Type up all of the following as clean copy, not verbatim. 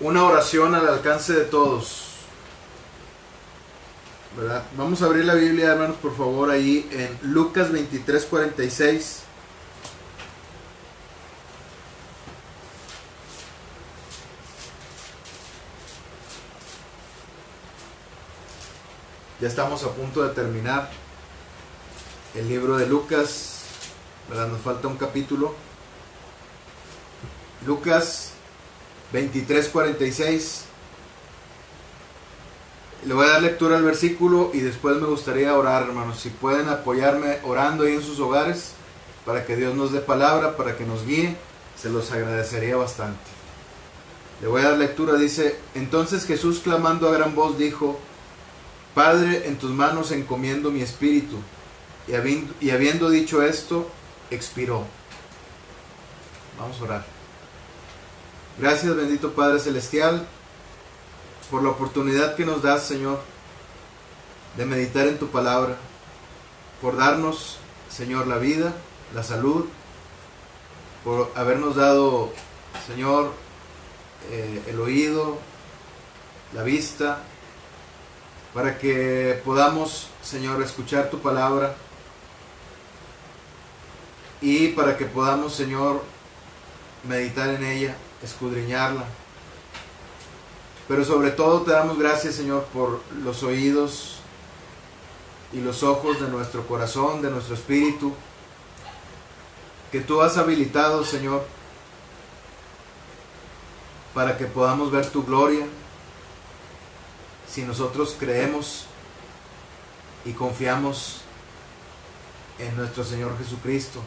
una oración al alcance de todos, ¿verdad? Vamos a abrir la Biblia, hermanos, por favor, ahí en Lucas 23:46. Ya estamos a punto de terminar el libro de Lucas, ¿verdad? Nos falta un capítulo. Lucas 23:46. Le voy a dar lectura al versículo y después me gustaría orar, hermanos. Si pueden apoyarme orando ahí en sus hogares para que Dios nos dé palabra, para que nos guíe, se los agradecería bastante. Le voy a dar lectura. Dice: entonces Jesús, clamando a gran voz, dijo: Padre, en tus manos encomiendo mi espíritu. Y habiendo dicho esto, expiró. Vamos a orar. Gracias, bendito Padre Celestial, por la oportunidad que nos das, Señor, de meditar en tu palabra, por darnos, Señor, la vida, la salud, por habernos dado, Señor, el oído, la vista, para que podamos, Señor, escuchar tu palabra y para que podamos, Señor, meditar en ella, escudriñarla. Pero sobre todo te damos gracias, Señor, por los oídos y los ojos de nuestro corazón, de nuestro espíritu, que tú has habilitado, Señor, para que podamos ver tu gloria, si nosotros creemos y confiamos en nuestro Señor Jesucristo.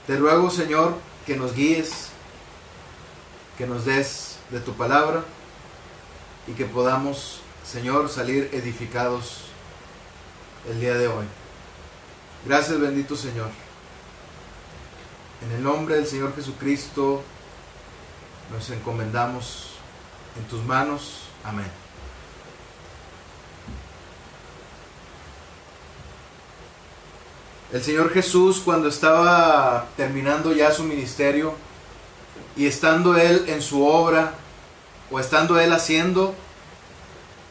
Te ruego, Señor, que nos guíes, que nos des de tu palabra y que podamos, Señor, salir edificados el día de hoy. Gracias, bendito Señor. En el nombre del Señor Jesucristo nos encomendamos en tus manos. Amén. El Señor Jesús, cuando estaba terminando ya su ministerio y estando Él en su obra, o estando Él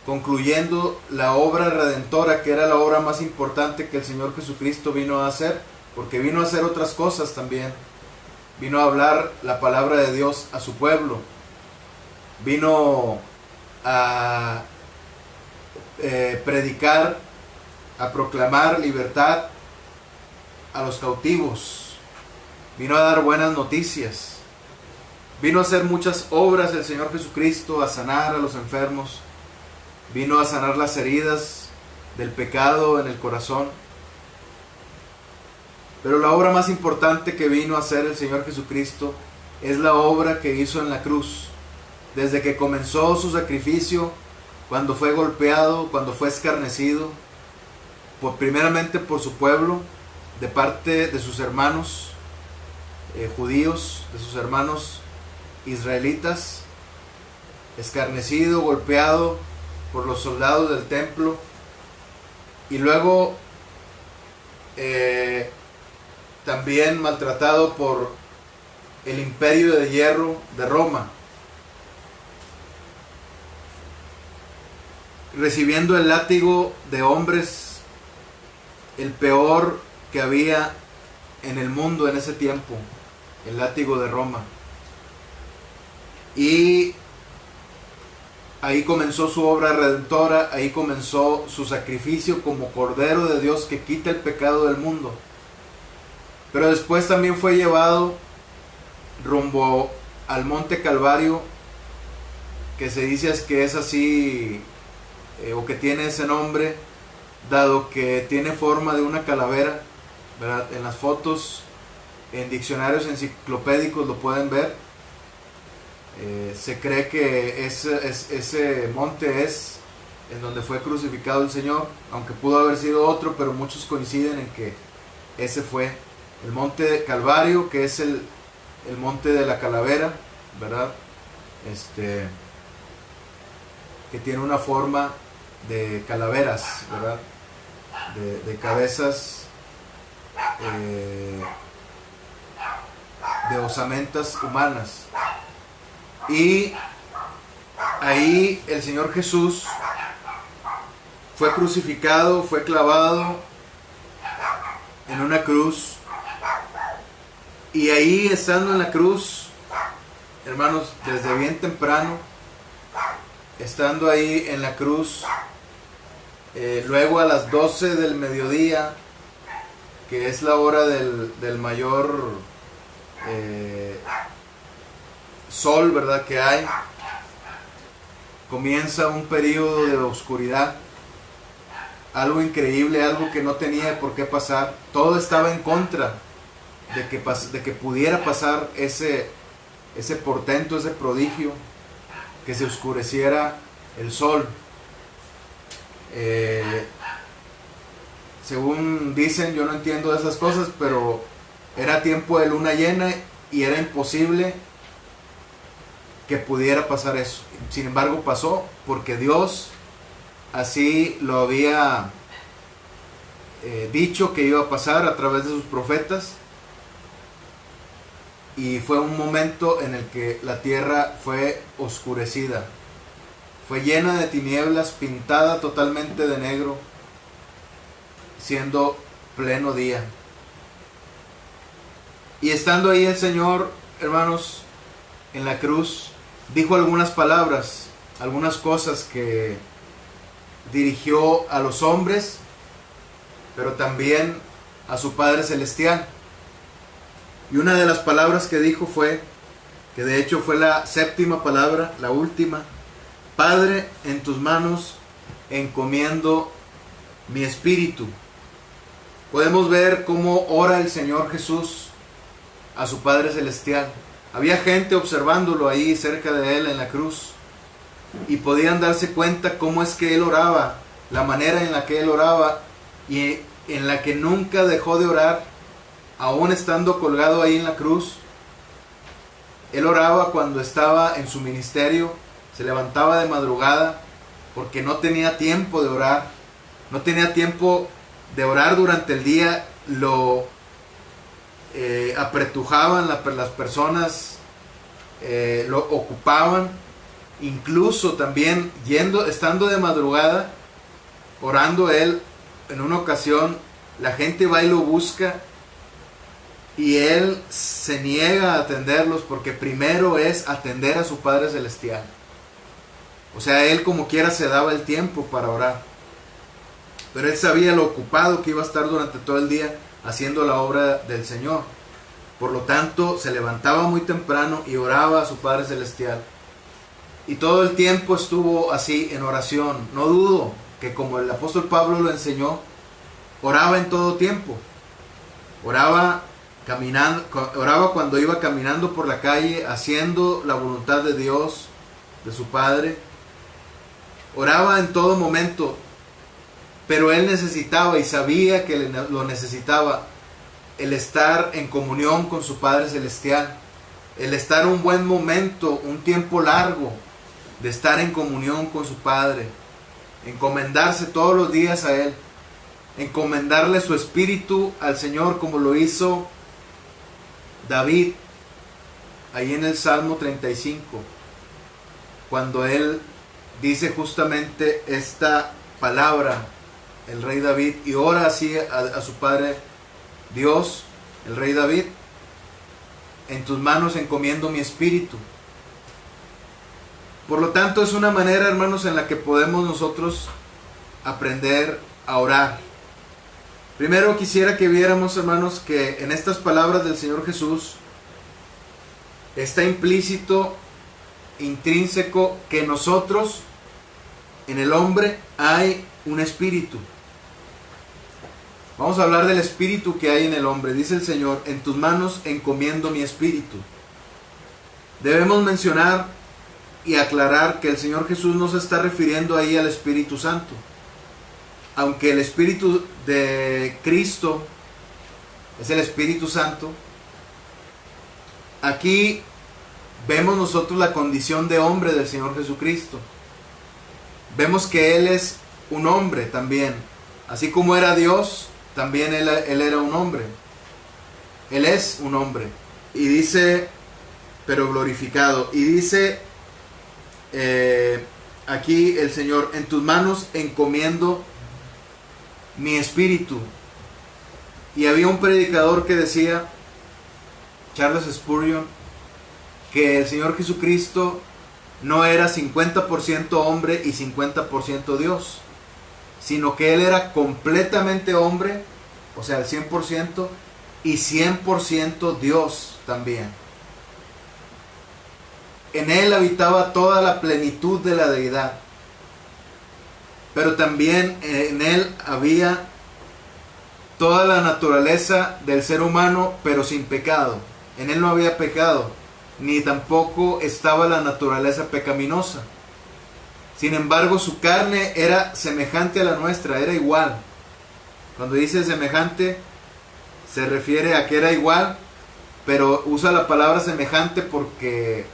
concluyendo la obra redentora, que era la obra más importante que el Señor Jesucristo vino a hacer, porque vino a hacer otras cosas también. Vino a hablar la palabra de Dios a su pueblo. Vino a predicar, a proclamar libertad a los cautivos. Vino a dar buenas noticias. Vino a hacer muchas obras el Señor Jesucristo, a sanar a los enfermos. Vino a sanar las heridas del pecado en el corazón. Pero la obra más importante que vino a hacer el Señor Jesucristo es la obra que hizo en la cruz. Desde que comenzó su sacrificio, cuando fue golpeado, cuando fue escarnecido, primeramente por su pueblo, de parte de sus hermanos judíos, de sus hermanos israelitas, escarnecido, golpeado por los soldados del templo, y luego también maltratado por el imperio de hierro de Roma, recibiendo el látigo de hombres, el peor que había en el mundo en ese tiempo, el látigo de Roma. Y ahí comenzó su obra redentora, ahí comenzó su sacrificio como Cordero de Dios que quita el pecado del mundo. Pero después también fue llevado rumbo al Monte Calvario, que se dice que es así, o que tiene ese nombre, dado que tiene forma de una calavera, ¿verdad? En las fotos, en diccionarios enciclopédicos lo pueden ver. Se cree que ese monte es en donde fue crucificado el Señor, aunque pudo haber sido otro, pero muchos coinciden en que ese fue el Monte Calvario, que es el monte de la calavera, ¿verdad? Que tiene una forma de calaveras, ¿verdad? De cabezas de osamentas humanas. Y ahí el Señor Jesús fue crucificado, fue clavado en una cruz. Y ahí, estando en la cruz, hermanos, desde bien temprano, estando ahí en la cruz, luego a las 12 del mediodía, que es la hora del mayor sol, ¿verdad?, que hay, comienza un periodo de oscuridad, algo increíble, algo que no tenía por qué pasar. Todo estaba en contra de que pudiera pasar ese portento, ese prodigio, que se oscureciera el sol. Según dicen, yo no entiendo de esas cosas, pero era tiempo de luna llena y era imposible que pudiera pasar eso. Sin embargo, pasó porque Dios así lo había dicho que iba a pasar a través de sus profetas. Y fue un momento en el que la tierra fue oscurecida, fue llena de tinieblas, pintada totalmente de negro, siendo pleno día. Y estando ahí el Señor, hermanos, en la cruz, dijo algunas palabras, algunas cosas que dirigió a los hombres, pero también a su Padre Celestial. Y una de las palabras que dijo fue, que de hecho fue la séptima palabra, la última: Padre, en tus manos encomiendo mi espíritu. Podemos ver cómo ora el Señor Jesús a su Padre Celestial. Había gente observándolo ahí cerca de él en la cruz, y podían darse cuenta cómo es que él oraba, la manera en la que él oraba, y en la que nunca dejó de orar. Aún estando colgado ahí en la cruz, él oraba cuando estaba en su ministerio, se levantaba de madrugada porque no tenía tiempo de orar, no tenía tiempo de orar durante el día. Lo apretujaban las personas, lo ocupaban, incluso también estando de madrugada, orando él. En una ocasión la gente va y lo busca, y él se niega a atenderlos porque primero es atender a su Padre Celestial. O sea, él como quiera se daba el tiempo para orar, pero él sabía lo ocupado que iba a estar durante todo el día haciendo la obra del Señor. Por lo tanto, se levantaba muy temprano y oraba a su Padre Celestial. Y todo el tiempo estuvo así en oración. No dudo que, como el apóstol Pablo lo enseñó, oraba en todo tiempo. Oraba cuando iba caminando por la calle, haciendo la voluntad de Dios, de su Padre. Oraba en todo momento, pero él necesitaba, y sabía que lo necesitaba, el estar en comunión con su Padre Celestial, el estar un buen momento, un tiempo largo de estar en comunión con su Padre, encomendarse todos los días a él, encomendarle su espíritu al Señor, como lo hizo David ahí en el Salmo 35, cuando él dice justamente esta palabra, el rey David, y ora así a su Padre Dios, el rey David: en tus manos encomiendo mi espíritu. Por lo tanto, es una manera, hermanos, en la que podemos nosotros aprender a orar. Primero quisiera que viéramos, hermanos, que en estas palabras del Señor Jesús está implícito, intrínseco, que nosotros, en el hombre, hay un espíritu. Vamos a hablar del espíritu que hay en el hombre. Dice el Señor: en tus manos encomiendo mi espíritu. Debemos mencionar y aclarar que el Señor Jesús no se está refiriendo ahí al Espíritu Santo. Aunque el Espíritu de Cristo es el Espíritu Santo, aquí vemos nosotros la condición de hombre del Señor Jesucristo. Vemos que Él es un hombre también. Así como era Dios, también Él era un hombre. Él es un hombre. Y dice, pero glorificado. Y dice aquí el Señor: en tus manos encomiendo mi espíritu. Y había un predicador que decía, Charles Spurgeon, que el Señor Jesucristo no era 50% hombre y 50% Dios, sino que Él era completamente hombre, o sea, el 100%, y 100% Dios también. En Él habitaba toda la plenitud de la deidad, pero también en Él había toda la naturaleza del ser humano, pero sin pecado. En Él no había pecado, ni tampoco estaba la naturaleza pecaminosa. Sin embargo, su carne era semejante a la nuestra, era igual. Cuando dice semejante, se refiere a que era igual, pero usa la palabra semejante porque,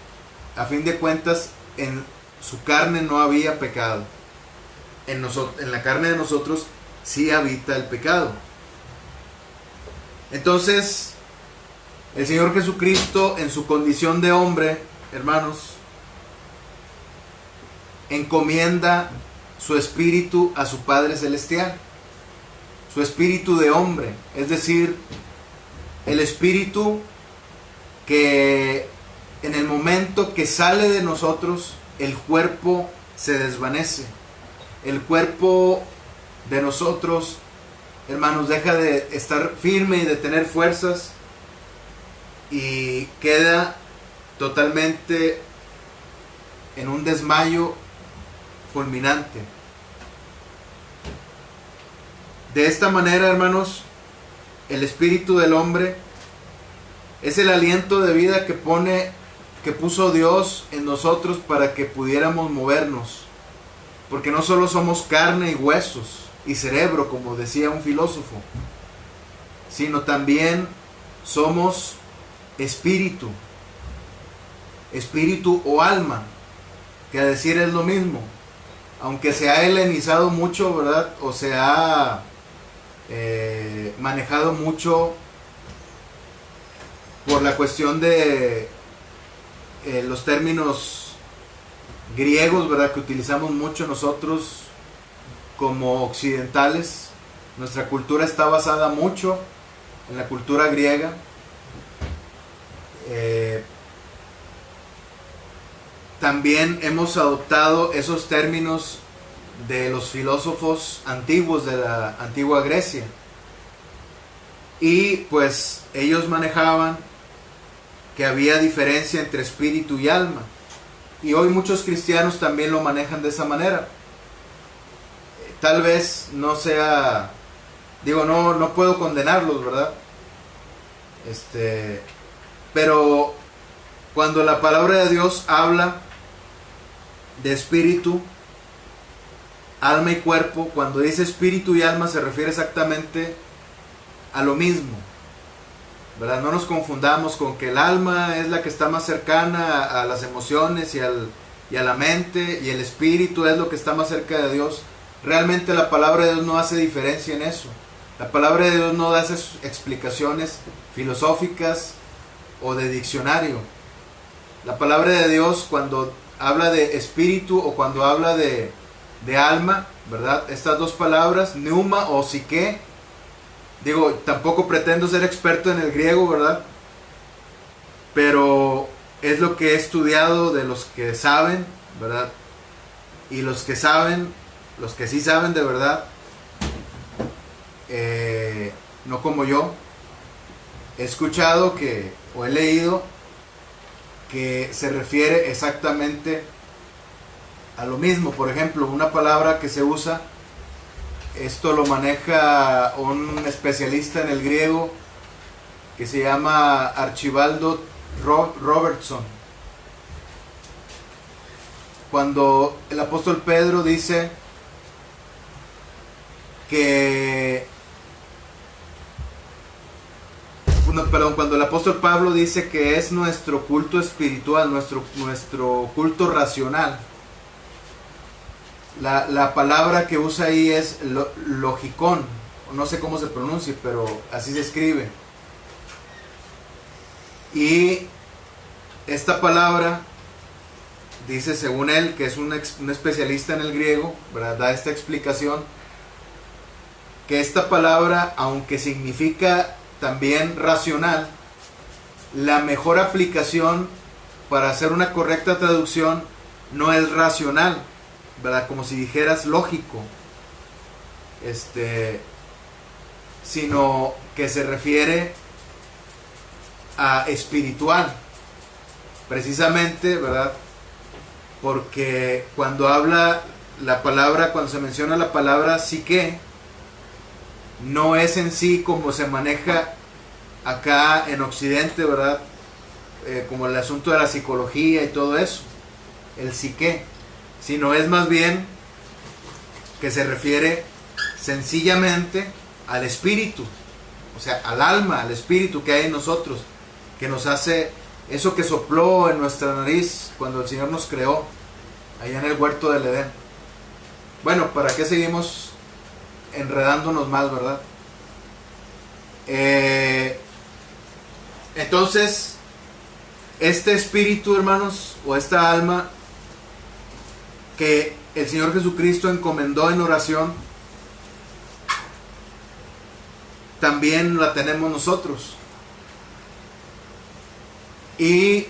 a fin de cuentas, en su carne no había pecado. En la carne de nosotros sí habita el pecado. Entonces, el Señor Jesucristo, en su condición de hombre, hermanos, encomienda su espíritu a su Padre Celestial. Su espíritu de hombre, es decir, el espíritu que en el momento que sale de nosotros, el cuerpo se desvanece. El cuerpo de nosotros, hermanos, deja de estar firme y de tener fuerzas y queda totalmente en un desmayo fulminante. De esta manera, hermanos, el espíritu del hombre es el aliento de vida que puso Dios en nosotros para que pudiéramos movernos. Porque no solo somos carne y huesos y cerebro, como decía un filósofo, sino también somos espíritu o alma, que a decir es lo mismo, aunque se ha helenizado mucho, ¿verdad? O se ha manejado mucho por la cuestión de los términos griegos, ¿verdad? Que utilizamos mucho nosotros como occidentales. Nuestra cultura está basada mucho en la cultura griega. También hemos adoptado esos términos de los filósofos antiguos de la antigua Grecia. Y pues ellos manejaban que había diferencia entre espíritu y alma. Y hoy muchos cristianos también lo manejan de esa manera. Tal vez no sea, no puedo condenarlos, ¿verdad? Pero cuando la palabra de Dios habla de espíritu, alma y cuerpo, cuando dice espíritu y alma se refiere exactamente a lo mismo, ¿verdad? No nos confundamos con que el alma es la que está más cercana a las emociones y a la mente, y el espíritu es lo que está más cerca de Dios. Realmente la palabra de Dios no hace diferencia en eso. La palabra de Dios no da esas explicaciones filosóficas o de diccionario. La palabra de Dios, cuando habla de espíritu o cuando habla de alma, ¿verdad? Estas dos palabras, pneuma o psique, tampoco pretendo ser experto en el griego, ¿verdad? Pero es lo que he estudiado de los que saben, ¿verdad? Y los que saben, los que sí saben de verdad, no como yo, he escuchado o he leído que se refiere exactamente a lo mismo. Por ejemplo, una palabra que se usa, esto lo maneja un especialista en el griego que se llama Archibaldo Robertson. Cuando el apóstol Pedro dice cuando el apóstol Pablo dice que es nuestro culto espiritual, nuestro culto racional, la palabra que usa ahí es logicón, no sé cómo se pronuncia, pero así se escribe. Y esta palabra dice, según él, que es un especialista en el griego, ¿verdad? Da esta explicación, que esta palabra, aunque significa también racional, la mejor aplicación para hacer una correcta traducción no es racional, ¿verdad? Como si dijeras lógico, sino que se refiere a espiritual, precisamente, ¿verdad? Porque cuando cuando se menciona la palabra psique, no es en sí como se maneja acá en Occidente, ¿verdad? Como el asunto de la psicología y todo eso, el psique, sino es más bien que se refiere sencillamente al espíritu, o sea, al alma, al espíritu que hay en nosotros, que nos hace eso que sopló en nuestra nariz cuando el Señor nos creó allá en el huerto del Edén. Bueno, ¿para qué seguimos enredándonos más, verdad? Entonces, este espíritu, hermanos, o esta alma que el Señor Jesucristo encomendó en oración, también la tenemos nosotros. Y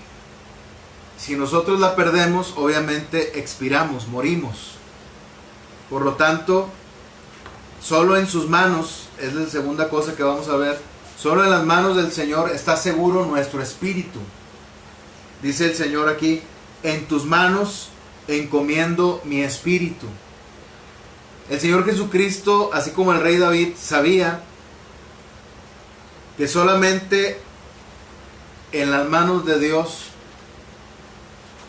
si nosotros la perdemos, obviamente expiramos, morimos. Por lo tanto, solo en sus manos, es la segunda cosa que vamos a ver, solo en las manos del Señor está seguro nuestro espíritu. Dice el Señor aquí, en tus manos encomiendo mi espíritu. El Señor Jesucristo, así como el rey David, sabía que solamente en las manos de Dios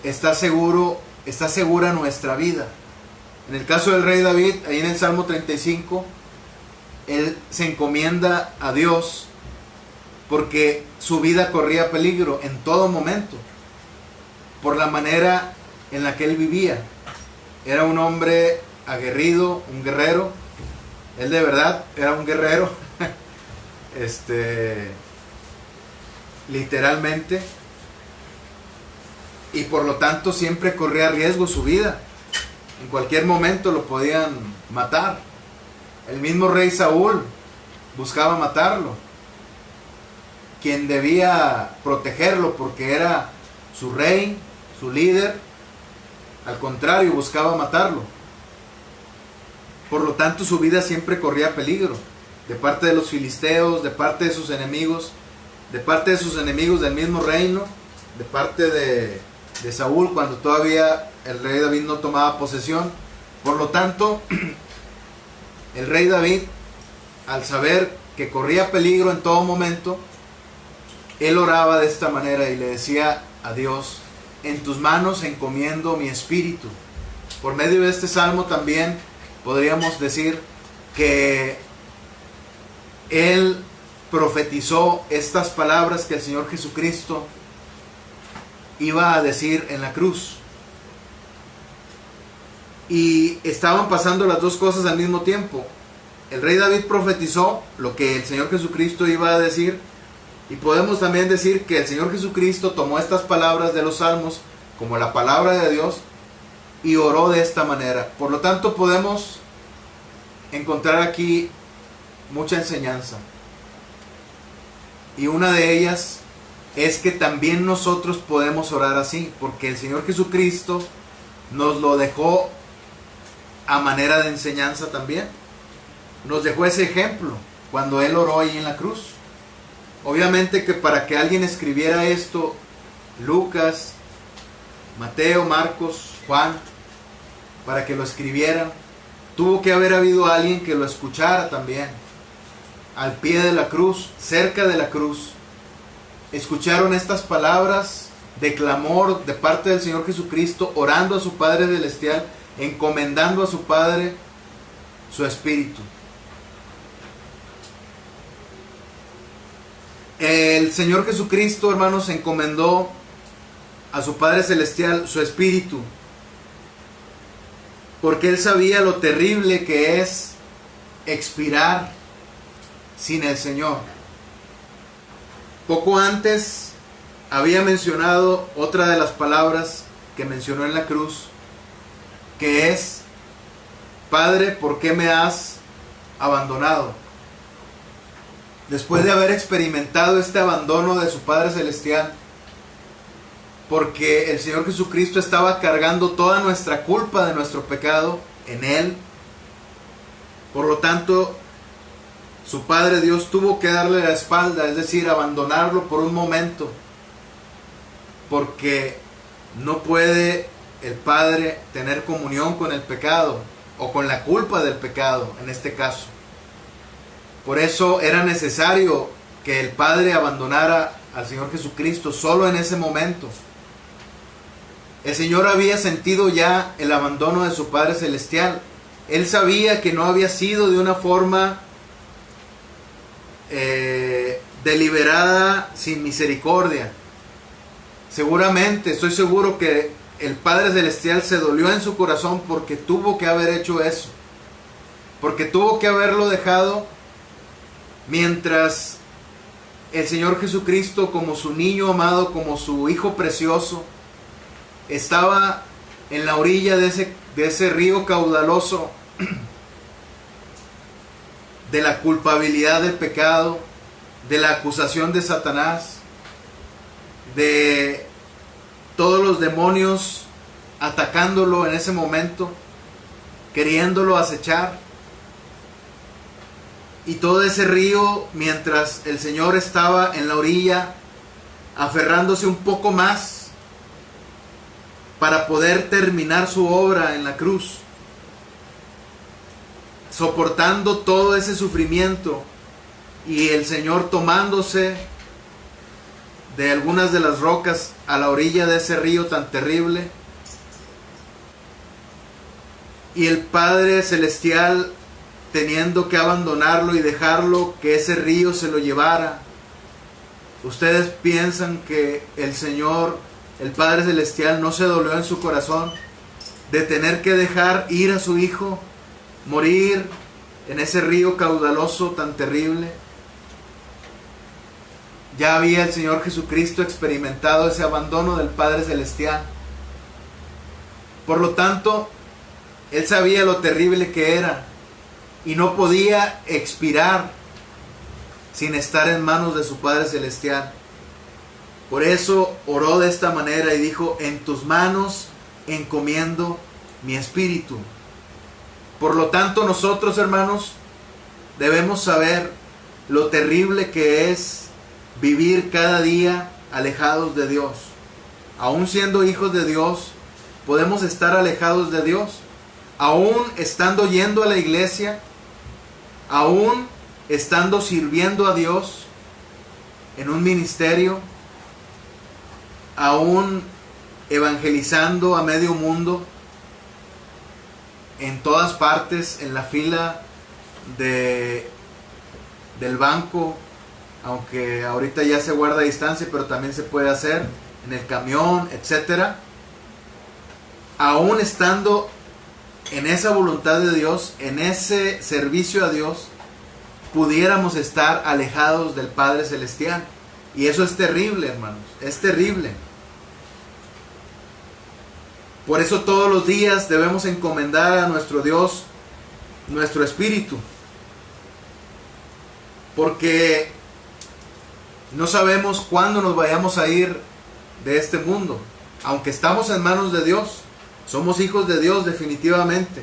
está segura nuestra vida. En el caso del rey David, ahí en el Salmo 35, él se encomienda a Dios porque su vida corría peligro en todo momento, por la manera en la que él vivía. Era un hombre aguerrido, un guerrero. Él de verdad era un guerrero, literalmente, y por lo tanto siempre corría riesgo su vida. En cualquier momento lo podían matar. El mismo rey Saúl buscaba matarlo, quien debía protegerlo porque era su rey, su líder. Al contrario, buscaba matarlo. Por lo tanto, su vida siempre corría peligro, de parte de los filisteos, de parte de sus enemigos, de parte de sus enemigos del mismo reino, de parte de Saúl, cuando todavía el rey David no tomaba posesión. Por lo tanto, el rey David, al saber que corría peligro en todo momento, él oraba de esta manera y le decía a Dios, en tus manos encomiendo mi espíritu. Por medio de este salmo también podríamos decir que él profetizó estas palabras que el Señor Jesucristo iba a decir en la cruz. Y estaban pasando las dos cosas al mismo tiempo. El rey David profetizó lo que el Señor Jesucristo iba a decir, y podemos también decir que el Señor Jesucristo tomó estas palabras de los salmos como la palabra de Dios y oró de esta manera. Por lo tanto, podemos encontrar aquí mucha enseñanza, y una de ellas es que también nosotros podemos orar así, porque el Señor Jesucristo nos lo dejó a manera de enseñanza también. Nos dejó ese ejemplo cuando Él oró ahí en la cruz. Obviamente que para que alguien escribiera esto, Lucas, Mateo, Marcos, Juan, para que lo escribieran, tuvo que haber habido alguien que lo escuchara también. Al pie de la cruz, cerca de la cruz, escucharon estas palabras de clamor de parte del Señor Jesucristo, orando a su Padre Celestial, encomendando a su Padre su espíritu. El Señor Jesucristo, hermanos, encomendó a su Padre Celestial su espíritu, porque Él sabía lo terrible que es expirar sin el Señor. Poco antes había mencionado otra de las palabras que mencionó en la cruz, que es: Padre, ¿por qué me has abandonado? Después de haber experimentado este abandono de su Padre Celestial, porque el Señor Jesucristo estaba cargando toda nuestra culpa de nuestro pecado en Él, por lo tanto, su Padre Dios tuvo que darle la espalda, es decir, abandonarlo por un momento, porque no puede el Padre tener comunión con el pecado, o con la culpa del pecado, en este caso. Por eso era necesario que el Padre abandonara al Señor Jesucristo solo en ese momento. El Señor había sentido ya el abandono de su Padre Celestial. Él sabía que no había sido de una forma deliberada, sin misericordia. Seguramente, estoy seguro que el Padre Celestial se dolió en su corazón porque tuvo que haber hecho eso. Porque tuvo que haberlo dejado mientras el Señor Jesucristo, como su niño amado, como su hijo precioso, estaba en la orilla de ese río caudaloso de la culpabilidad del pecado, de la acusación de Satanás, de todos los demonios atacándolo en ese momento, queriéndolo acechar. Y todo ese río, mientras el Señor estaba en la orilla, aferrándose un poco más para poder terminar su obra en la cruz, soportando todo ese sufrimiento, y el Señor tomándose de algunas de las rocas a la orilla de ese río tan terrible, y el Padre Celestial teniendo que abandonarlo y dejarlo que ese río se lo llevara. ¿Ustedes piensan que el Señor, el Padre Celestial, no se dolió en su corazón de tener que dejar ir a su Hijo, morir en ese río caudaloso tan terrible? Ya había el Señor Jesucristo experimentado ese abandono del Padre Celestial. Por lo tanto, Él sabía lo terrible que era y no podía expirar sin estar en manos de su Padre Celestial. Por eso oró de esta manera y dijo: en tus manos encomiendo mi espíritu. Por lo tanto, nosotros, hermanos, debemos saber lo terrible que es vivir cada día alejados de Dios. Aún siendo hijos de Dios, podemos estar alejados de Dios. Aún estando yendo a la iglesia, aún estando sirviendo a Dios en un ministerio, aún evangelizando a medio mundo, en todas partes, en la fila del banco, aunque ahorita ya se guarda distancia, pero también se puede hacer, en el camión, etcétera. Aún estando en esa voluntad de Dios, en ese servicio a Dios, pudiéramos estar alejados del Padre Celestial. Y eso es terrible, hermanos, es terrible. Por eso todos los días debemos encomendar a nuestro Dios nuestro espíritu, porque no sabemos cuándo nos vayamos a ir de este mundo. Aunque estamos en manos de Dios, somos hijos de Dios definitivamente.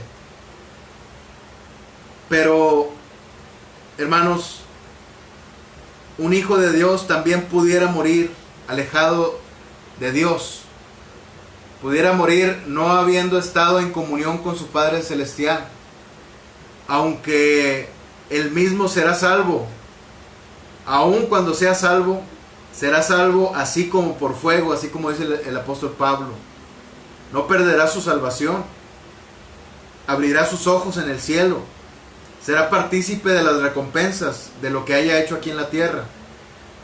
Pero, hermanos, un hijo de Dios también pudiera morir alejado de Dios. Pudiera morir no habiendo estado en comunión con su Padre Celestial. Aunque él mismo será salvo. Aun cuando sea salvo, será salvo así como por fuego, así como dice el apóstol Pablo. No perderá su salvación. Abrirá sus ojos en el cielo. Será partícipe de las recompensas de lo que haya hecho aquí en la tierra.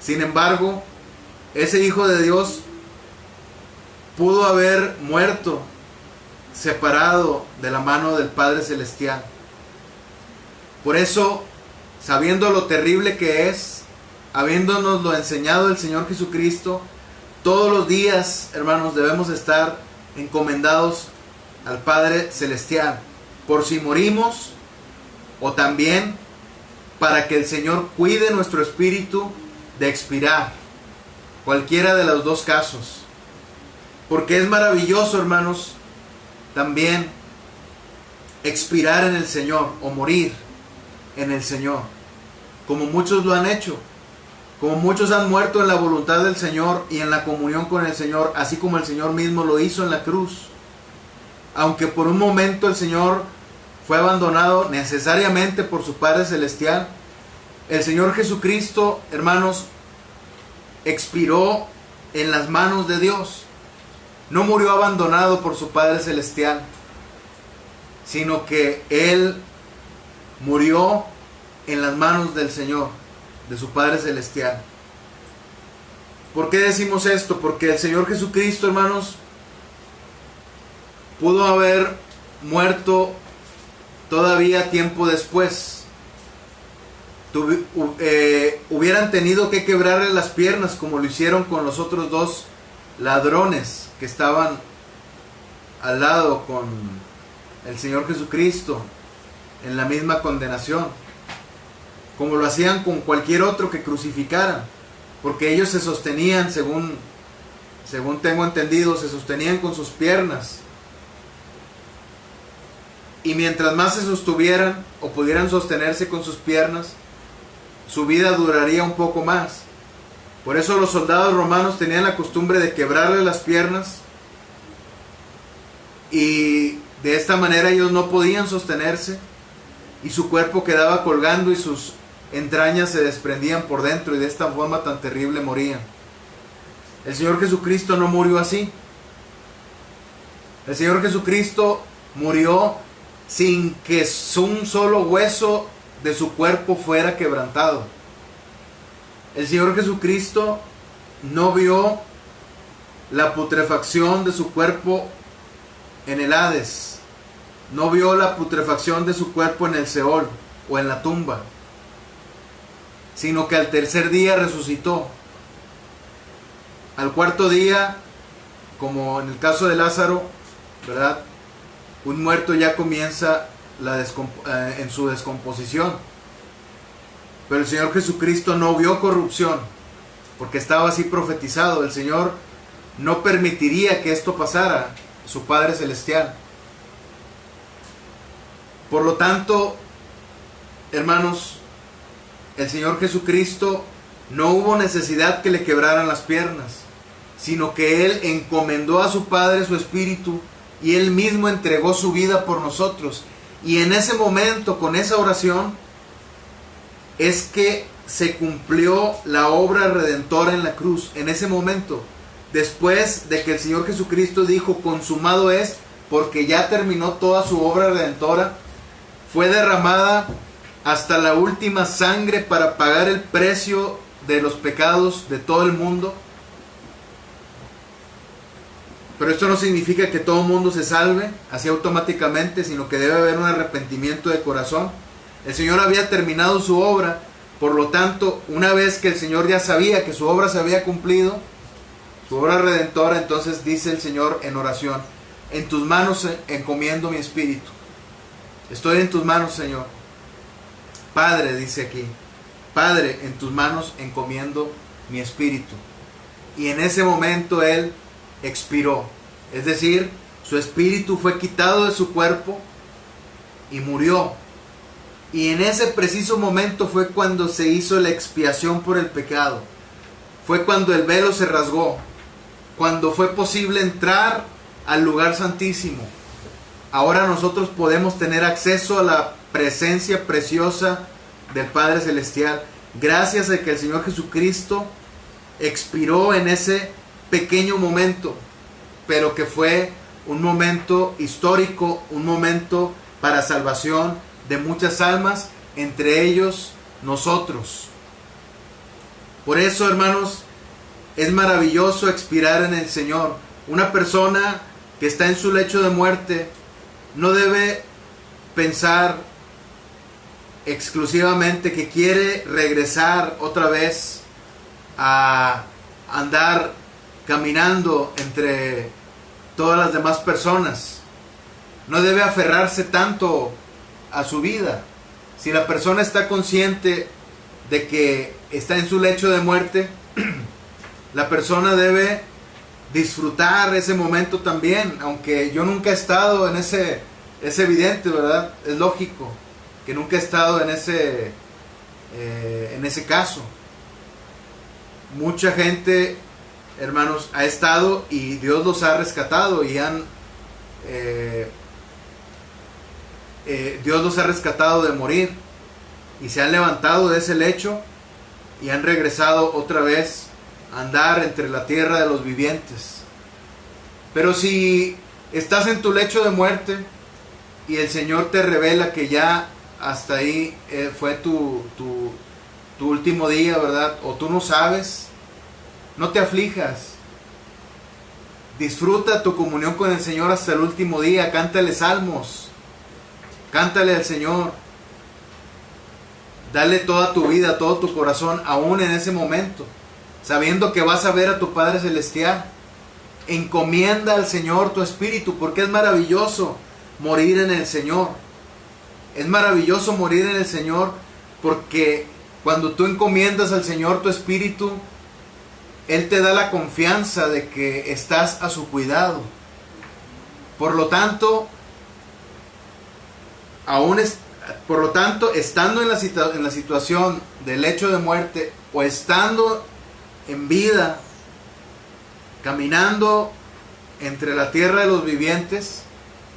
Sin embargo, ese Hijo de Dios pudo haber muerto separado de la mano del Padre Celestial. Por eso, sabiendo lo terrible que es, habiéndonos lo enseñado el Señor Jesucristo, todos los días, hermanos, debemos estar encomendados al Padre Celestial, por si morimos, o también para que el Señor cuide nuestro espíritu de expirar. Cualquiera de los dos casos. Porque es maravilloso, hermanos, también expirar en el Señor o morir en el Señor, como muchos lo han hecho, como muchos han muerto en la voluntad del Señor y en la comunión con el Señor, así como el Señor mismo lo hizo en la cruz. Aunque por un momento el Señor fue abandonado necesariamente por su Padre Celestial, el Señor Jesucristo, hermanos, expiró en las manos de Dios. No murió abandonado por su Padre Celestial, sino que Él murió en las manos del Señor, de su Padre Celestial. ¿Por qué decimos esto? Porque el Señor Jesucristo, hermanos, pudo haber muerto todavía tiempo después. Hubieran tenido que quebrarle las piernas, como lo hicieron con los otros dos ladrones que estaban al lado con el Señor Jesucristo en la misma condenación, como lo hacían con cualquier otro que crucificaran, porque ellos se sostenían, según tengo entendido, se sostenían con sus piernas, y mientras más se sostuvieran o pudieran sostenerse con sus piernas, su vida duraría un poco más. Por eso los soldados romanos tenían la costumbre de quebrarle las piernas, y de esta manera ellos no podían sostenerse y su cuerpo quedaba colgando y sus entrañas se desprendían por dentro, y de esta forma tan terrible morían. El Señor Jesucristo no murió así. El Señor Jesucristo murió sin que un solo hueso de su cuerpo fuera quebrantado. El Señor Jesucristo no vio la putrefacción de su cuerpo en el Hades, no vio la putrefacción de su cuerpo en el Seol o en la tumba, sino que al tercer día resucitó. Al cuarto día, como en el caso de Lázaro, ¿verdad?, un muerto ya comienza en su descomposición. Pero el Señor Jesucristo no vio corrupción, porque estaba así profetizado. El Señor no permitiría que esto pasara, su Padre Celestial. Por lo tanto, hermanos, el Señor Jesucristo no hubo necesidad que le quebraran las piernas, sino que Él encomendó a su Padre su espíritu y Él mismo entregó su vida por nosotros. Y en ese momento, con esa oración, es que se cumplió la obra redentora en la cruz. En ese momento, después de que el Señor Jesucristo dijo, consumado es, porque ya terminó toda su obra redentora, fue derramada hasta la última sangre para pagar el precio de los pecados de todo el mundo. Pero esto no significa que todo el mundo se salve así automáticamente, sino que debe haber un arrepentimiento de corazón. El Señor había terminado su obra, por lo tanto, una vez que el Señor ya sabía que su obra se había cumplido, su obra redentora, entonces dice el Señor en oración, en tus manos encomiendo mi espíritu. Estoy en tus manos, Señor. Padre, dice aquí, Padre, en tus manos encomiendo mi espíritu. Y en ese momento Él expiró, es decir, su espíritu fue quitado de su cuerpo y murió. Y en ese preciso momento fue cuando se hizo la expiación por el pecado. Fue cuando el velo se rasgó, cuando fue posible entrar al lugar santísimo. Ahora nosotros podemos tener acceso a la presencia preciosa del Padre Celestial, gracias a que el Señor Jesucristo expiró en ese pequeño momento, pero que fue un momento histórico, un momento para salvación de muchas almas, entre ellos nosotros. Por eso, hermanos, es maravilloso expirar en el Señor. Una persona que está en su lecho de muerte no debe pensar exclusivamente que quiere regresar otra vez a andar caminando entre todas las demás personas. No debe aferrarse tanto a su vida. Si la persona está consciente de que está en su lecho de muerte, la persona debe disfrutar ese momento también. Aunque yo nunca he estado en ese, es evidente, ¿verdad? Es lógico que nunca he estado en ese caso. Mucha gente, hermanos, ha estado y Dios los ha rescatado y Dios los ha rescatado de morir y se han levantado de ese lecho y han regresado otra vez a andar entre la tierra de los vivientes. Pero si estás en tu lecho de muerte y el Señor te revela que ya hasta ahí fue tu último día, ¿verdad? O tú no sabes, no te aflijas. Disfruta tu comunión con el Señor hasta el último día. Cántale salmos. Cántale al Señor. Dale toda tu vida, todo tu corazón, aún en ese momento, sabiendo que vas a ver a tu Padre Celestial. Encomienda al Señor tu espíritu, porque es maravilloso morir en el Señor. Es maravilloso morir en el Señor, porque cuando tú encomiendas al Señor tu espíritu, Él te da la confianza de que estás a su cuidado. Por lo tanto, estando en la situación del lecho de muerte o estando en vida, caminando entre la tierra de los vivientes,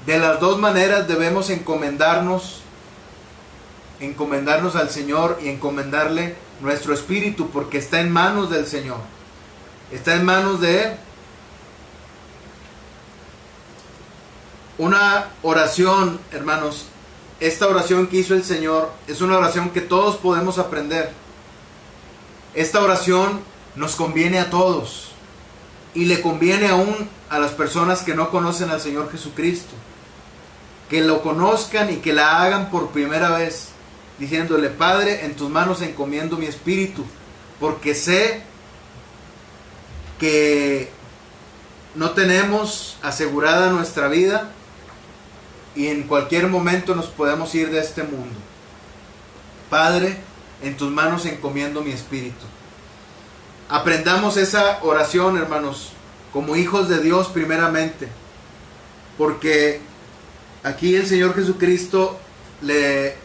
de las dos maneras debemos encomendarnos al Señor y encomendarle nuestro espíritu, porque está en manos del Señor, está en manos de Él. Una oración, hermanos, esta oración que hizo el Señor es una oración que todos podemos aprender. Esta oración nos conviene a todos y le conviene aún a las personas que no conocen al Señor Jesucristo, que lo conozcan y que la hagan por primera vez, diciéndole: Padre, en tus manos encomiendo mi espíritu, porque sé que no tenemos asegurada nuestra vida y en cualquier momento nos podemos ir de este mundo. Padre, en tus manos encomiendo mi espíritu. Aprendamos esa oración, hermanos, como hijos de Dios primeramente, porque aquí el Señor Jesucristo le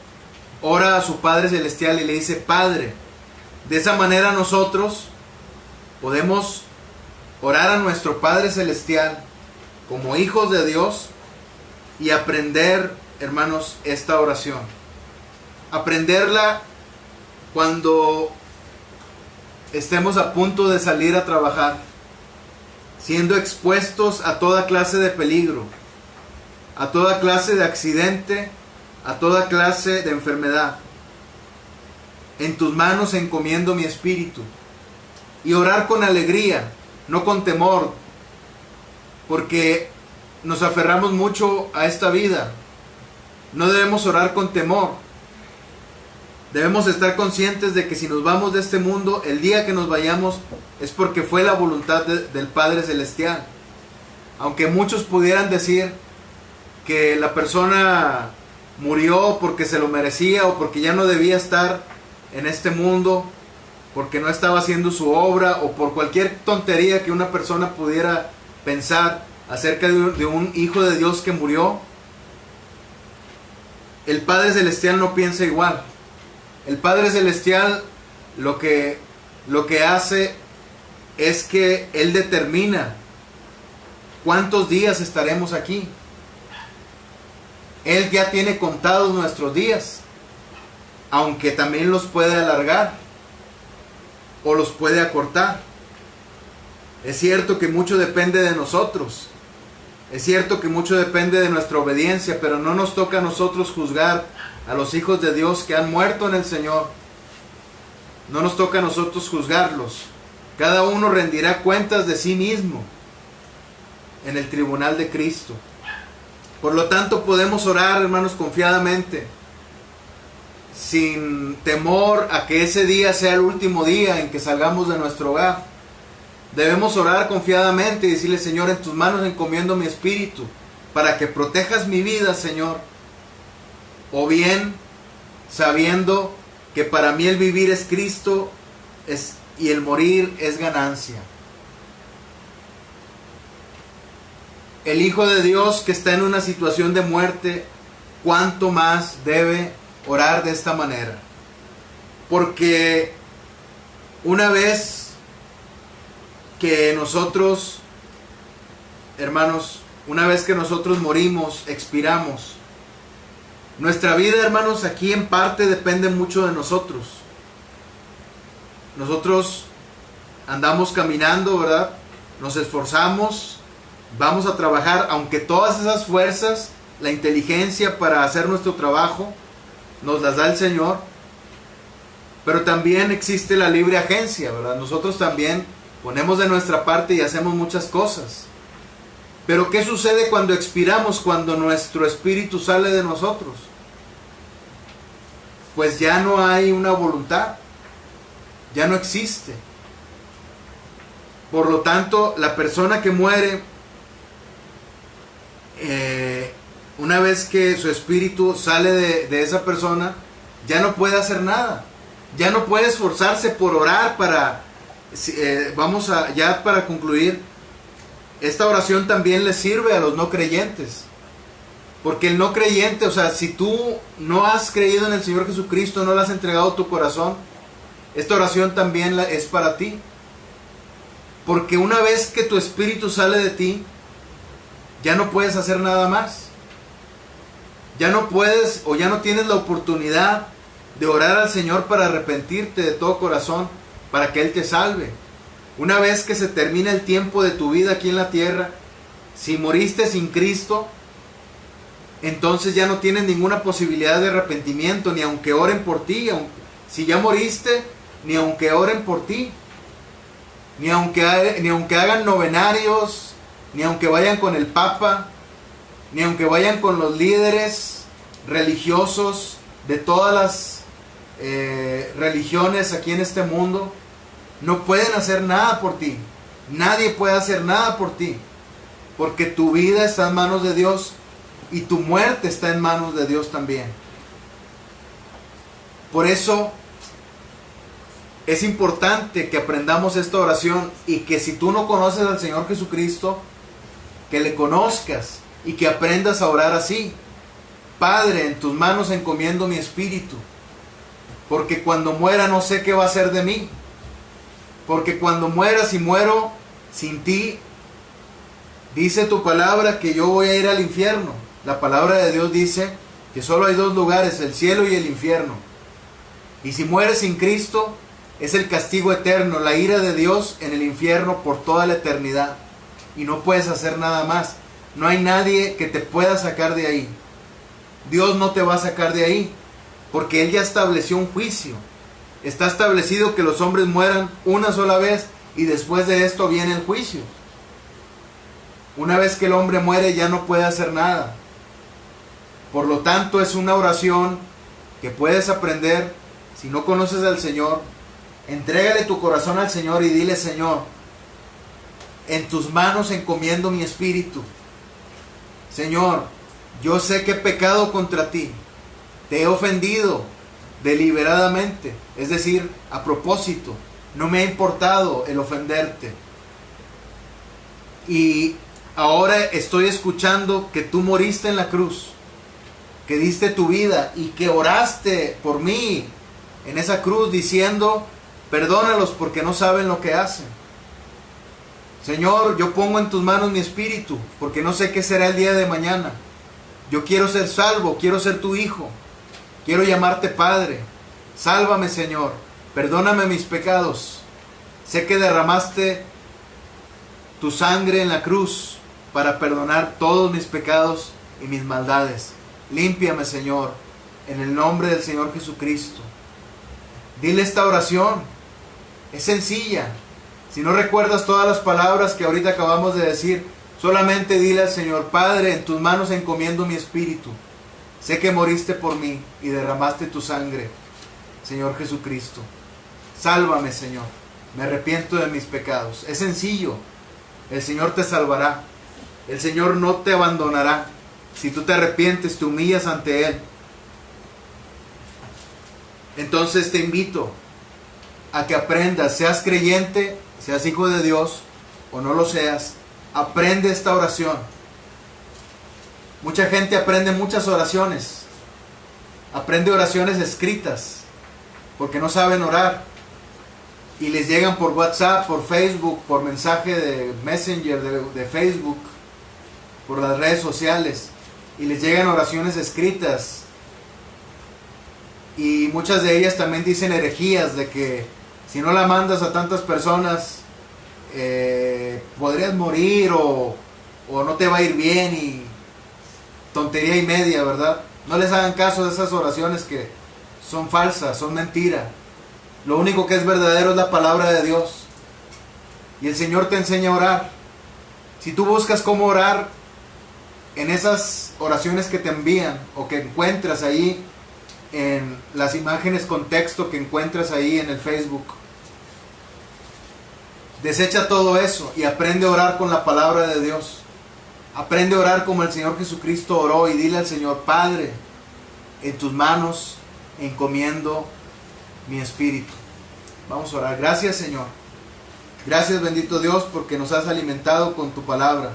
ora a su Padre Celestial y le dice: Padre. De esa manera nosotros podemos orar a nuestro Padre Celestial como hijos de Dios y aprender, hermanos, esta oración. Aprenderla cuando estemos a punto de salir a trabajar, siendo expuestos a toda clase de peligro, a toda clase de accidente, a toda clase de enfermedad. En tus manos encomiendo mi espíritu. Y orar con alegría, no con temor, porque nos aferramos mucho a esta vida. No debemos orar con temor. Debemos estar conscientes de que si nos vamos de este mundo, el día que nos vayamos es porque fue la voluntad del Padre Celestial. Aunque muchos pudieran decir que la persona murió porque se lo merecía o porque ya no debía estar en este mundo, porque no estaba haciendo su obra o por cualquier tontería que una persona pudiera pensar acerca de un hijo de Dios que murió, el Padre Celestial no piensa igual. El Padre Celestial lo que hace es que Él determina cuántos días estaremos aquí. Él ya tiene contados nuestros días, aunque también los puede alargar o los puede acortar. Es cierto que mucho depende de nosotros. Es cierto que mucho depende de nuestra obediencia, pero no nos toca a nosotros juzgar a los hijos de Dios que han muerto en el Señor. No nos toca a nosotros juzgarlos. Cada uno rendirá cuentas de sí mismo en el tribunal de Cristo. Por lo tanto, podemos orar, hermanos, confiadamente, sin temor a que ese día sea el último día en que salgamos de nuestro hogar. Debemos orar confiadamente y decirle: Señor, en tus manos encomiendo mi espíritu, para que protejas mi vida, Señor. O bien, sabiendo que para mí el vivir es Cristo y el morir es ganancia. El Hijo de Dios que está en una situación de muerte, ¿cuánto más debe orar de esta manera? Porque una vez que nosotros, hermanos, una vez que nosotros morimos, expiramos, nuestra vida, hermanos, aquí en parte depende mucho de nosotros. Nosotros andamos caminando, ¿verdad? Nos esforzamos, vamos a trabajar, aunque todas esas fuerzas, la inteligencia para hacer nuestro trabajo, nos las da el Señor. Pero también existe la libre agencia, ¿verdad? Nosotros también ponemos de nuestra parte y hacemos muchas cosas. Pero ¿qué sucede cuando expiramos, cuando nuestro espíritu sale de nosotros? Pues ya no hay una voluntad, ya no existe. Por lo tanto, la persona que muere, una vez que su espíritu sale de esa persona, ya no puede hacer nada. Ya no puede esforzarse por orar para... ya para concluir, esta oración también le sirve a los no creyentes. Porque el no creyente, o sea, si tú no has creído en el Señor Jesucristo, no le has entregado tu corazón, esta oración también es para ti. Porque una vez que tu espíritu sale de ti, ya no puedes hacer nada más. Ya no puedes o ya no tienes la oportunidad de orar al Señor para arrepentirte de todo corazón, para que Él te salve. Una vez que se termina el tiempo de tu vida aquí en la tierra, si moriste sin Cristo, entonces ya no tienes ninguna posibilidad de arrepentimiento, ni aunque oren por ti. Si ya moriste, ni aunque oren por ti, ni aunque hagan novenarios, ni aunque vayan con el Papa, ni aunque vayan con los líderes religiosos de todas las religiones aquí en este mundo, no pueden hacer nada por ti. Nadie puede hacer nada por ti, porque tu vida está en manos de Dios y tu muerte está en manos de Dios también. Por eso es importante que aprendamos esta oración, y que si tú no conoces al Señor Jesucristo, que le conozcas y que aprendas a orar así: Padre, en tus manos encomiendo mi espíritu, porque cuando muera no sé qué va a ser de mí. Porque cuando muera, si muero sin ti, dice tu palabra que yo voy a ir al infierno. La palabra de Dios dice que solo hay dos lugares, el cielo y el infierno. Y si mueres sin Cristo, es el castigo eterno, la ira de Dios en el infierno por toda la eternidad. Y no puedes hacer nada más. No hay nadie que te pueda sacar de ahí. Dios no te va a sacar de ahí, porque Él ya estableció un juicio. Está establecido que los hombres mueran una sola vez, y después de esto viene el juicio. Una vez que el hombre muere, ya no puede hacer nada. Por lo tanto, es una oración que puedes aprender. Si no conoces al Señor, entrégale tu corazón al Señor y dile: Señor, en tus manos encomiendo mi espíritu. Señor, yo sé que he pecado contra ti, te he ofendido deliberadamente, es decir, a propósito, no me ha importado el ofenderte. Y ahora estoy escuchando que tú moriste en la cruz, que diste tu vida y que oraste por mí en esa cruz diciendo: perdónalos porque no saben lo que hacen. Señor, yo pongo en tus manos mi espíritu, porque no sé qué será el día de mañana. Yo quiero ser salvo, quiero ser tu hijo, quiero llamarte Padre. Sálvame, Señor, perdóname mis pecados. Sé que derramaste tu sangre en la cruz para perdonar todos mis pecados y mis maldades. Límpiame, Señor, en el nombre del Señor Jesucristo. Dile esta oración, es sencilla. Si no recuerdas todas las palabras que ahorita acabamos de decir, solamente dile al Señor: Padre, en tus manos encomiendo mi espíritu. Sé que moriste por mí y derramaste tu sangre, Señor Jesucristo. Sálvame, Señor. me arrepiento de mis pecados. Es sencillo. El Señor te salvará. El Señor no te abandonará. Si tú te arrepientes, te humillas ante Él. Entonces te invito a que aprendas, seas creyente, seas hijo de Dios o no lo seas, aprende esta oración. Mucha gente aprende muchas oraciones. Aprende oraciones escritas porque no saben orar. Y les llegan por WhatsApp, por Facebook, por mensaje de Messenger, de Facebook, por las redes sociales. Y les llegan oraciones escritas. Y muchas de ellas también dicen herejías de que si no la mandas a tantas personas, podrías morir o no te va a ir bien y tontería y media, ¿verdad? No les hagan caso de esas oraciones que son falsas, son mentira. Lo único que es verdadero es la palabra de Dios. Y el Señor te enseña a orar. Si tú buscas cómo orar en esas oraciones que te envían o que encuentras ahí en las imágenes con texto que encuentras ahí en el Facebook, desecha todo eso y aprende a orar con la palabra de Dios. Aprende a orar como el Señor Jesucristo oró y dile al Señor: Padre, en tus manos encomiendo mi espíritu. Vamos a orar. Gracias, Señor. Gracias, bendito Dios, porque nos has alimentado con tu palabra.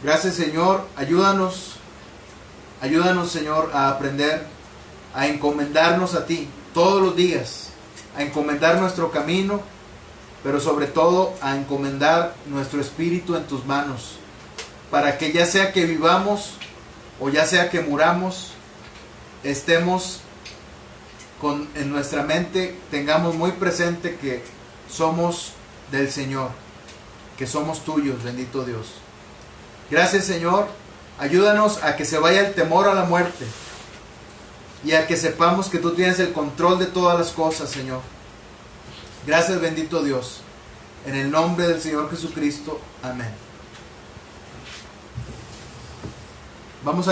Gracias, Señor. Ayúdanos, Señor, a aprender a encomendarnos a ti todos los días, a encomendar nuestro camino, pero sobre todo a encomendar nuestro espíritu en tus manos, para que ya sea que vivamos o ya sea que muramos, estemos en nuestra mente, tengamos muy presente que somos del Señor, que somos tuyos, bendito Dios. Gracias, Señor. Ayúdanos a que se vaya el temor a la muerte y a que sepamos que tú tienes el control de todas las cosas, Señor. Gracias, bendito Dios. En el nombre del Señor Jesucristo. Amén. Vamos a